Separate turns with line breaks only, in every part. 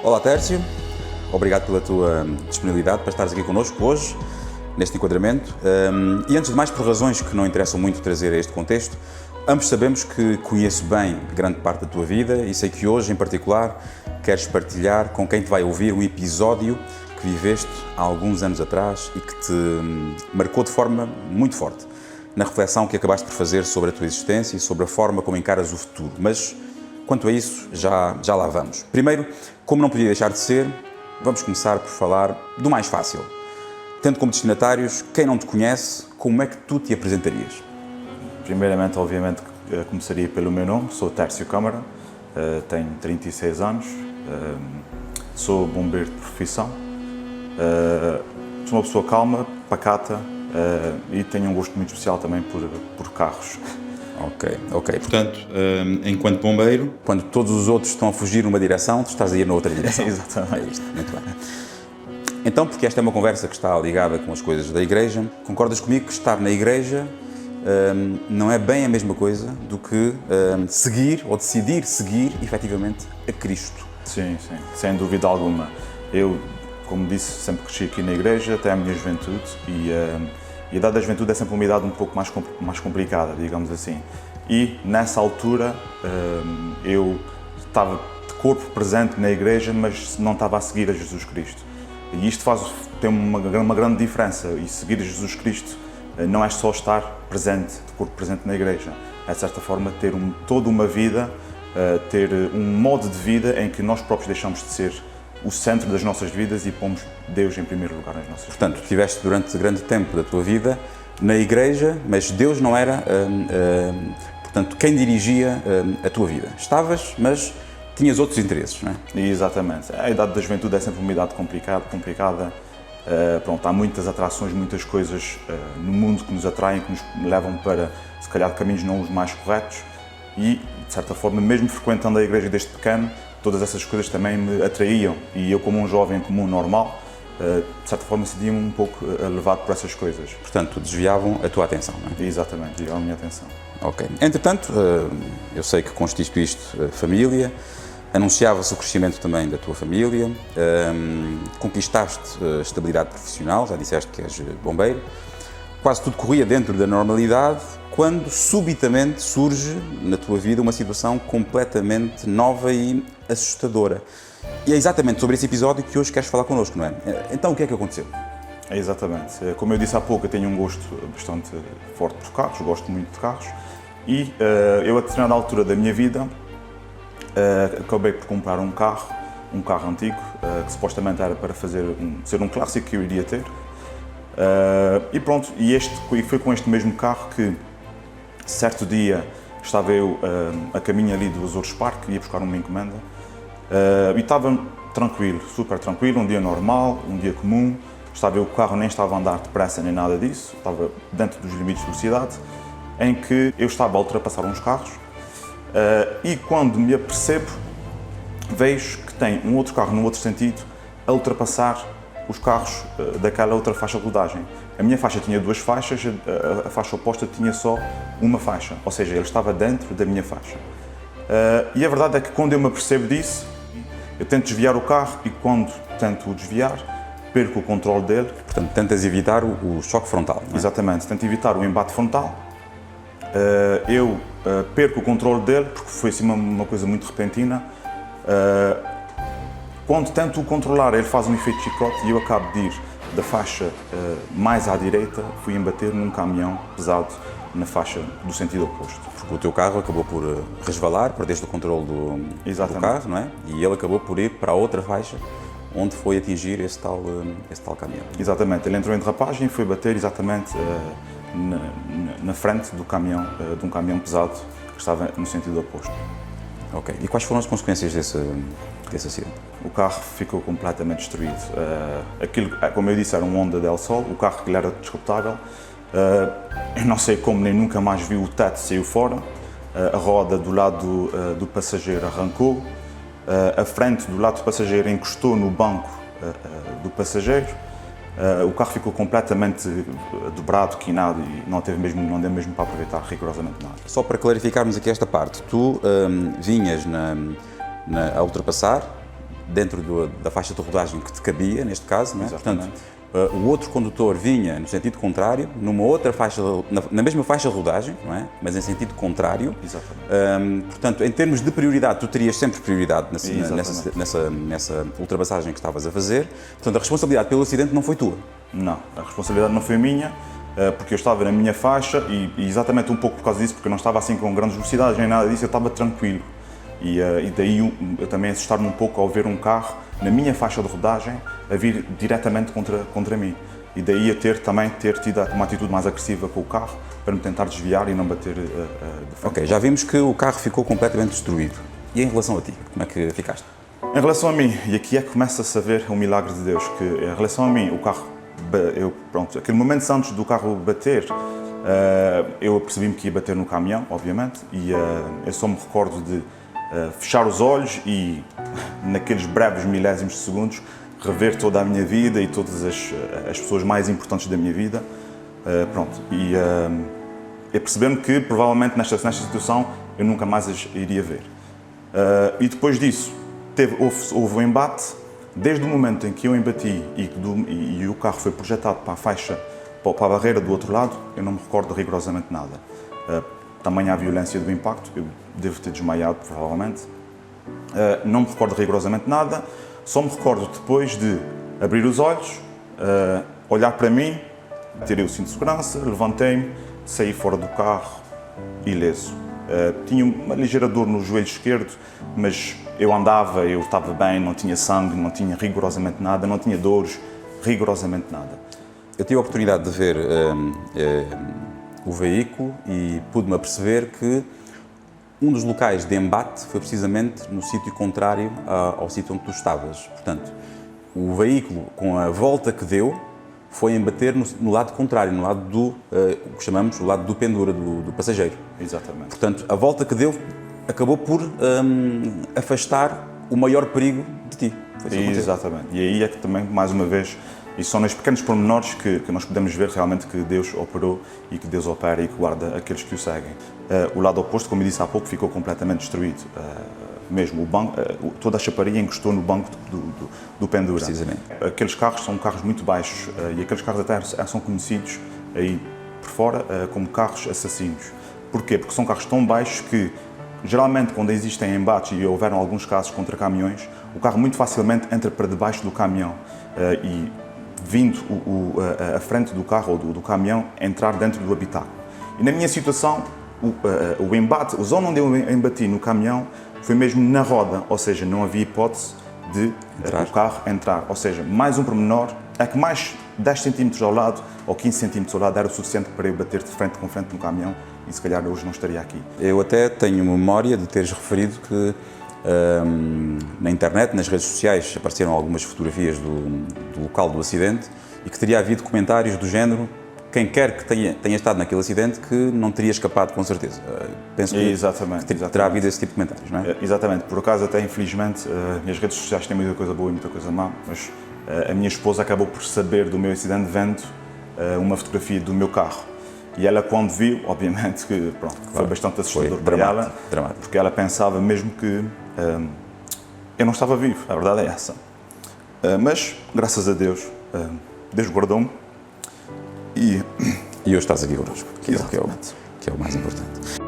Olá Tércio, obrigado pela tua disponibilidade para estares aqui connosco hoje, neste enquadramento. E antes de mais, por razões que não interessam muito trazer a este contexto, ambos sabemos que conheço bem grande parte da tua vida e sei que hoje, em particular, queres partilhar com quem te vai ouvir um episódio que viveste há alguns anos atrás e que te marcou de forma muito forte na reflexão que acabaste por fazer sobre a tua existência e sobre a forma como encaras o futuro. Mas, quanto a isso, já lá vamos. Primeiro, como não podia deixar de ser, vamos começar por falar do mais fácil. Tendo como destinatários quem não te conhece, como é que tu te apresentarias?
Primeiramente, obviamente, começaria pelo meu nome. Sou Tércio Câmara, tenho 36 anos, sou bombeiro de profissão, sou uma pessoa calma, pacata e tenho um gosto muito especial também por carros.
Ok. Portanto, enquanto bombeiro, quando todos os outros estão a fugir numa direção, tu estás a ir na outra direção.
Exatamente.
É isto, muito bem. Então, porque esta é uma conversa que está ligada com as coisas da igreja, concordas comigo que estar na igreja não é bem a mesma coisa do que seguir ou decidir seguir efetivamente a Cristo?
Sim, sem dúvida alguma. Eu, como disse, sempre cresci aqui na igreja até a minha juventude e a idade da juventude é sempre uma idade um pouco mais complicada, digamos assim. E nessa altura eu estava de corpo presente na igreja, mas não estava a seguir a Jesus Cristo. E isto tem uma grande diferença. E seguir a Jesus Cristo não é só estar presente, de corpo presente na igreja. É, de certa forma, ter toda uma vida, ter um modo de vida em que nós próprios deixamos de ser o centro das nossas vidas e pomos Deus em primeiro lugar nas nossas vidas.
Portanto, estiveste durante grande tempo da tua vida na igreja, mas Deus não era, portanto, quem dirigia a tua vida. Estavas, mas tinhas outros interesses, não é?
Exatamente. A idade da juventude é sempre uma idade complicada. Há muitas atrações, muitas coisas no mundo que nos atraem, que nos levam para, se calhar, caminhos não os mais corretos e, de certa forma, mesmo frequentando a igreja desde pequeno, todas essas coisas também me atraíam e eu, como um jovem comum normal, de certa forma, sentia-me um pouco levado por essas coisas.
Portanto, desviavam a tua atenção, não é?
Exatamente, desviavam a minha atenção.
Ok. Entretanto, eu sei que constituíste família, anunciava-se o crescimento também da tua família, conquistaste estabilidade profissional, já disseste que és bombeiro, quase tudo corria dentro da normalidade, quando subitamente surge na tua vida uma situação completamente nova e assustadora. E é exatamente sobre esse episódio que hoje queres falar connosco, não é? Então, o que é que aconteceu?
Exatamente. Como eu disse há pouco, eu tenho um gosto bastante forte por carros, gosto muito de carros, e eu, a determinada altura da minha vida, acabei por comprar um carro antigo, que supostamente era para ser um clássico que eu iria ter. E pronto, e foi com este mesmo carro que, certo dia, estava eu a caminho ali do Azores Park, ia buscar uma encomenda, e estava tranquilo, super tranquilo, um dia normal, um dia comum. O carro nem estava a andar depressa nem nada disso, estava dentro dos limites de velocidade, em que eu estava a ultrapassar uns carros, e quando me apercebo, vejo que tem um outro carro no outro sentido a ultrapassar os carros daquela outra faixa de rodagem. A minha faixa tinha duas faixas, a faixa oposta tinha só uma faixa, ou seja, ele estava dentro da minha faixa. E a verdade é que quando eu me apercebo disso, eu tento desviar o carro e quando tento o desviar, perco o controle dele.
Portanto, tentas evitar o choque frontal, não é?
Exatamente, tento evitar o embate frontal. Eu perco o controle dele, porque foi assim uma coisa muito repentina. Quando tento o controlar, ele faz um efeito chicote e eu acabo de ir da faixa mais à direita, fui embater num caminhão pesado na faixa do sentido oposto.
Porque o teu carro acabou por resvalar, perdeste o controle do carro, não é? E ele acabou por ir para a outra faixa, onde foi atingir esse tal caminhão.
Exatamente, ele entrou em derrapagem e foi bater exatamente na frente do caminhão, de um caminhão pesado que estava no sentido oposto.
Ok. E quais foram as consequências desse acidente?
O carro ficou completamente destruído. Aquilo, como eu disse, era um Honda Del Sol, o carro que lhe era descapotável. Eu não sei como, nem nunca mais vi o teto saiu fora. A roda do lado do passageiro arrancou. A frente do lado do passageiro encostou no banco do passageiro. O carro ficou completamente dobrado, quinado e não deu mesmo para aproveitar rigorosamente nada.
Só para clarificarmos aqui esta parte, tu vinhas a ultrapassar dentro da faixa de rodagem que te cabia, neste caso, não é?
Exatamente.
Portanto, o outro condutor vinha no sentido contrário, numa outra faixa, na mesma faixa de rodagem, não é? Mas em sentido contrário.
Exatamente.
Portanto, em termos de prioridade, tu terias sempre prioridade
Exatamente.
nessa ultrapassagem que estavas a fazer. Portanto, a responsabilidade pelo acidente não foi tua.
Não, a responsabilidade não foi minha, porque eu estava na minha faixa e exatamente um pouco por causa disso, porque eu não estava assim com grandes velocidades nem nada disso, eu estava tranquilo. E daí eu também assustar-me um pouco ao ver um carro na minha faixa de rodagem a vir diretamente contra mim. E daí eu também ter tido uma atitude mais agressiva com o carro para me tentar desviar e não bater de frente.
Ok, já vimos que o carro ficou completamente destruído. E em relação a ti, como é que ficaste?
Em relação a mim, e aqui é que começa-se a ver o milagre de Deus, que em relação a mim, o carro, aquele momento antes do carro bater, eu percebi-me que ia bater no caminhão, obviamente, e eu só me recordo de fechar os olhos e, naqueles breves milésimos de segundos, rever toda a minha vida e todas as pessoas mais importantes da minha vida. E eu percebi-me que, provavelmente, nesta situação, eu nunca mais as iria ver. E depois disso, houve um embate. Desde o momento em que eu embati e o carro foi projetado para a faixa, para a barreira do outro lado, eu não me recordo rigorosamente nada. Tamanha a violência do impacto, eu devo ter desmaiado, provavelmente. Não me recordo rigorosamente nada, só me recordo depois de abrir os olhos, olhar para mim, tirei o cinto de segurança, levantei-me, saí fora do carro, ileso. Tinha uma ligeira dor no joelho esquerdo, mas eu andava, eu estava bem, não tinha sangue, não tinha rigorosamente nada, não tinha dores, rigorosamente nada.
Eu tive a oportunidade de ver o veículo e pude-me aperceber que um dos locais de embate foi precisamente no sítio contrário ao sítio onde tu estavas. Portanto, o veículo, com a volta que deu, foi embater no lado contrário, no lado o que chamamos o lado do pendura, do passageiro.
Exatamente.
Portanto, a volta que deu acabou por afastar o maior perigo de ti.
Exatamente. E aí é que também, mais uma vez, e são nos pequenos pormenores que nós podemos ver realmente que Deus operou e que Deus opera e que guarda aqueles que o seguem. O lado oposto, como eu disse há pouco, ficou completamente destruído. Mesmo o banco, toda a chaparia encostou no banco do pendura.
Precisamente.
Aqueles carros são carros muito baixos e aqueles carros até são conhecidos aí por fora como carros assassinos. Porquê? Porque são carros tão baixos que, geralmente, quando existem embates e houveram alguns casos contra caminhões, o carro muito facilmente entra para debaixo do caminhão e, vindo a frente do carro ou do caminhão, entrar dentro do habitáculo. E na minha situação, o embate, a zona onde eu embati no caminhão foi mesmo na roda, ou seja, não havia hipótese de o carro entrar. Ou seja, mais um pormenor, é que mais 10 cm ao lado ou 15 cm ao lado era o suficiente para eu bater de frente com frente no caminhão e se calhar hoje não estaria aqui.
Eu até tenho memória de teres referido que na internet, nas redes sociais, apareceram algumas fotografias do local do acidente e que teria havido comentários do género: quem quer que tenha estado naquele acidente que não teria escapado com certeza. Penso que terá havido esse tipo de comentários, não é?
Exatamente. Por acaso, até infelizmente, as redes sociais têm muita coisa boa e muita coisa má, mas a minha esposa acabou por saber do meu acidente vendo uma fotografia do meu carro. E ela, quando viu, obviamente que foi bastante assustador para ela, porque ela pensava mesmo que eu não estava vivo, a verdade é essa. Mas, graças a Deus, Deus guardou-me. E
hoje estás aqui connosco, que é o mais importante.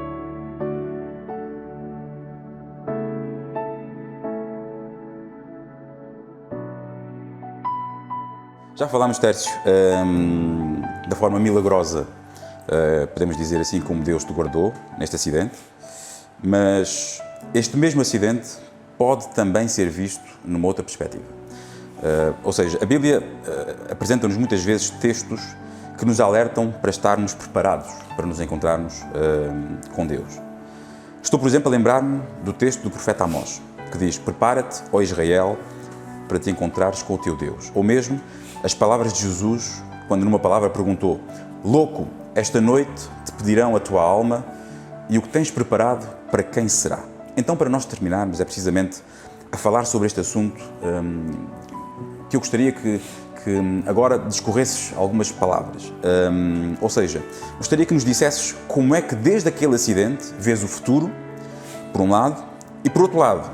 Já falámos, Tércio, da forma milagrosa, podemos dizer assim, como Deus te guardou neste acidente, mas este mesmo acidente pode também ser visto numa outra perspectiva. Ou seja, a Bíblia apresenta-nos muitas vezes textos que nos alertam para estarmos preparados para nos encontrarmos com Deus. Estou, por exemplo, a lembrar-me do texto do profeta Amós, que diz: prepara-te, ó Israel, para te encontrares com o teu Deus. Ou mesmo as palavras de Jesus, quando numa palavra perguntou: louco, esta noite te pedirão a tua alma, e o que tens preparado, para quem será? Então, para nós terminarmos, é precisamente a falar sobre este assunto que eu gostaria que agora discorresses algumas palavras. Ou seja, gostaria que nos dissesses como é que desde aquele acidente vês o futuro, por um lado, e por outro lado,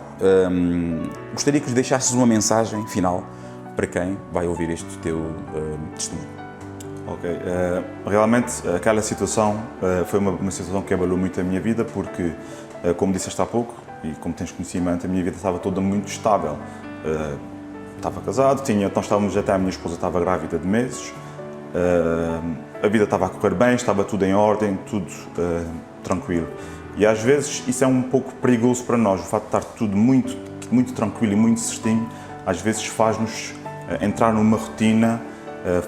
gostaria que nos deixasses uma mensagem final para quem vai ouvir este teu testemunho.
Ok, realmente aquela situação foi uma situação que abalou muito a minha vida porque, como disseste há pouco, e como tens conhecimento, a minha vida estava toda muito estável. Estava casado, nós estávamos até, a minha esposa estava grávida de meses, a vida estava a correr bem, estava tudo em ordem, tudo tranquilo. E às vezes isso é um pouco perigoso para nós, o facto de estar tudo muito, muito tranquilo e muito certinho, às vezes faz-nos entrar numa rotina,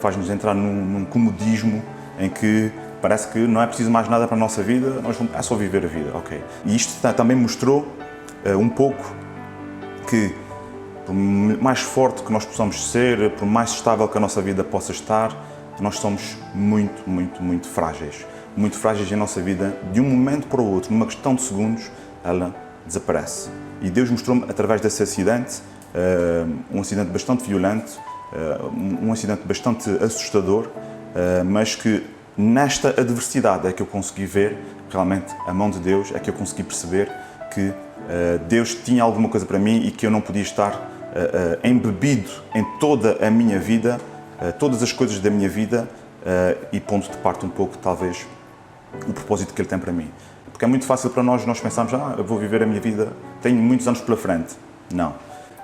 faz-nos entrar num comodismo em que parece que não é preciso mais nada para a nossa vida, é só viver a vida, ok. E isto também mostrou um pouco que, por mais forte que nós possamos ser, por mais estável que a nossa vida possa estar, nós somos muito, muito, muito frágeis. Muito frágeis em nossa vida, de um momento para o outro, numa questão de segundos, ela desaparece. E Deus mostrou-me, através desse acidente, um acidente bastante violento, um acidente bastante assustador, mas que nesta adversidade é que eu consegui ver realmente a mão de Deus, é que eu consegui perceber que Deus tinha alguma coisa para mim e que eu não podia estar embebido em toda a minha vida, todas as coisas da minha vida, e pondo de parte um pouco, talvez, o propósito que Ele tem para mim. Porque é muito fácil para nós pensarmos, eu vou viver a minha vida, tenho muitos anos pela frente. Não.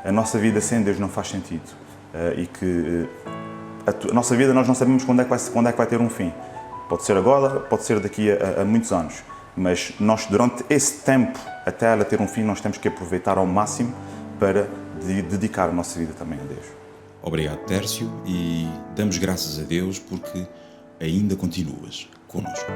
A nossa vida sem Deus não faz sentido. E que a nossa vida nós não sabemos quando é que vai ter um fim. Pode ser agora, pode ser daqui a muitos anos. Mas nós, durante esse tempo, até ela ter um fim, nós temos que aproveitar ao máximo para dedicar a nossa vida também a Deus.
Obrigado, Tércio, e damos graças a Deus porque ainda continuas connosco.